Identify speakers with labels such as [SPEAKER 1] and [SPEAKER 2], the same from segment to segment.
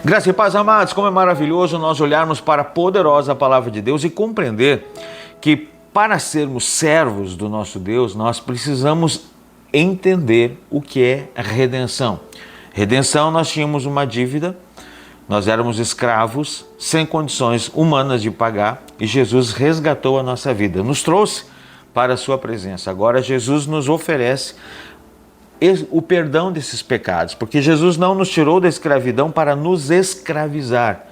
[SPEAKER 1] Graça e paz, amados, como é maravilhoso nós olharmos para a poderosa palavra de Deus e compreender que para sermos servos do nosso Deus, nós precisamos entender o que é redenção. Redenção, nós tínhamos uma dívida, nós éramos escravos, sem condições humanas de pagar, e Jesus resgatou a nossa vida, nos trouxe para a sua presença. Agora Jesus nos oferece o perdão desses pecados, porque Jesus não nos tirou da escravidão para nos escravizar,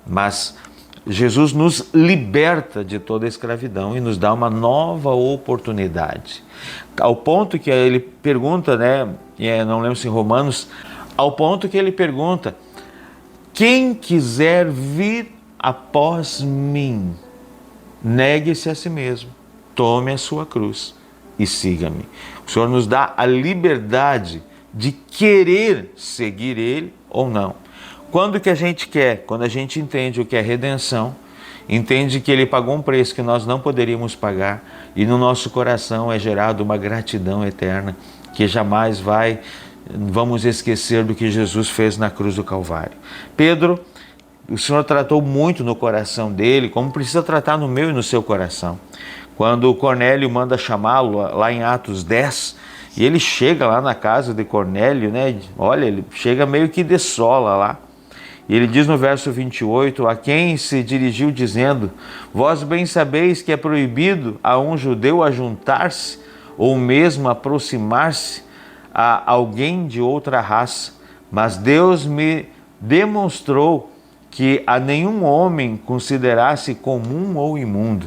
[SPEAKER 1] mas Jesus nos liberta de toda a escravidão e nos dá uma nova oportunidade. Ao ponto que ele pergunta, não lembro se em Romanos, ao ponto que ele pergunta: quem quiser vir após mim, negue-se a si mesmo, tome a sua cruz e siga-me. O Senhor nos dá a liberdade de querer seguir Ele ou não. Quando que a gente quer? Quando a gente entende o que é redenção, entende que Ele pagou um preço que nós não poderíamos pagar, e no nosso coração é gerado uma gratidão eterna que jamais vamos esquecer do que Jesus fez na cruz do Calvário. Pedro, o Senhor tratou muito no coração dele, como precisa tratar no meu e no seu coração. Quando Cornélio manda chamá-lo, lá em Atos 10, e ele chega lá na casa de Cornélio, olha, ele chega meio que de sola lá. E ele diz no verso 28, a quem se dirigiu dizendo: vós bem sabeis que é proibido a um judeu ajuntar-se, ou mesmo aproximar-se a alguém de outra raça, mas Deus me demonstrou que a nenhum homem considerasse comum ou imundo.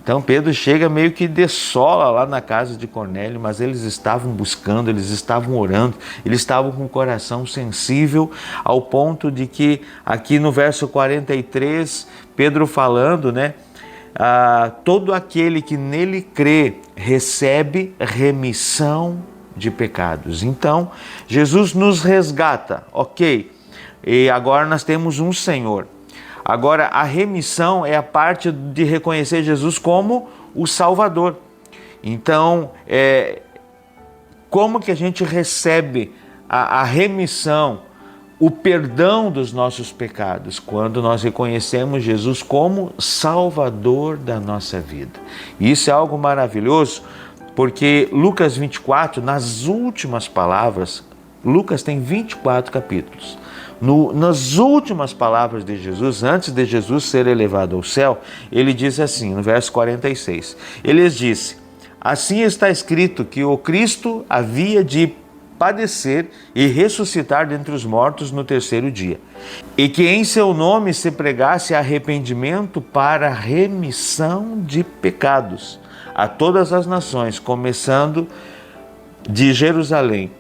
[SPEAKER 1] Então Pedro chega meio que de sola lá na casa de Cornélio, mas eles estavam buscando, eles estavam orando, eles estavam com o coração sensível, ao ponto de que aqui no verso 43, Pedro falando, todo aquele que nele crê recebe remissão de pecados. Então Jesus nos resgata, ok, e agora nós temos um Senhor. Agora, a remissão é a parte de reconhecer Jesus como o Salvador. Então, como que a gente recebe a remissão, o perdão dos nossos pecados? Quando nós reconhecemos Jesus como Salvador da nossa vida. E isso é algo maravilhoso, porque Lucas 24, nas últimas palavras, Lucas tem 24 capítulos. Nas últimas palavras de Jesus, antes de Jesus ser elevado ao céu, ele diz assim, no verso 46, ele disse: assim está escrito que o Cristo havia de padecer e ressuscitar dentre os mortos no terceiro dia, e que em seu nome se pregasse arrependimento para remissão de pecados a todas as nações, começando de Jerusalém.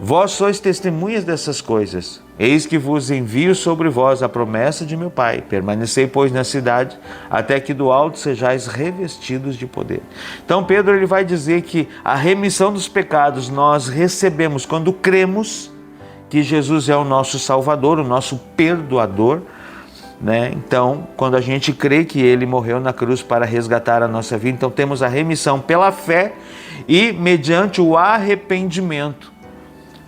[SPEAKER 1] Vós sois testemunhas dessas coisas. Eis que vos envio sobre vós a promessa de meu Pai. Permanecei, pois, na cidade, até que do alto sejais revestidos de poder. Então Pedro ele vai dizer que a remissão dos pecados nós recebemos quando cremos que Jesus é o nosso Salvador, o nosso perdoador. Então, quando a gente crê que Ele morreu na cruz para resgatar a nossa vida, então temos a remissão pela fé e mediante o arrependimento.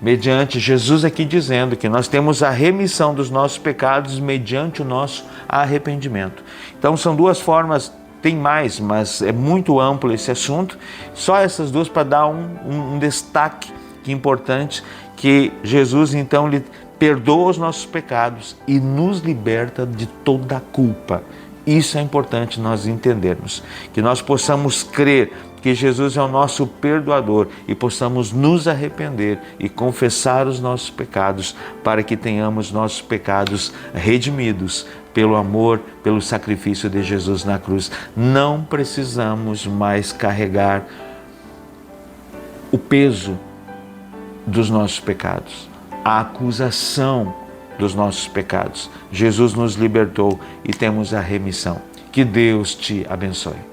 [SPEAKER 1] Mediante Jesus aqui dizendo que nós temos a remissão dos nossos pecados mediante o nosso arrependimento. Então são duas formas, tem mais, mas é muito amplo esse assunto. Só essas duas para dar um destaque que é importante, que Jesus então lhe perdoa os nossos pecados e nos liberta de toda a culpa. Isso é importante nós entendermos, que nós possamos crer que Jesus é o nosso perdoador e possamos nos arrepender e confessar os nossos pecados para que tenhamos nossos pecados redimidos pelo amor, pelo sacrifício de Jesus na cruz. Não precisamos mais carregar o peso dos nossos pecados, a acusação dos nossos pecados. Jesus nos libertou e temos a remissão. Que Deus te abençoe.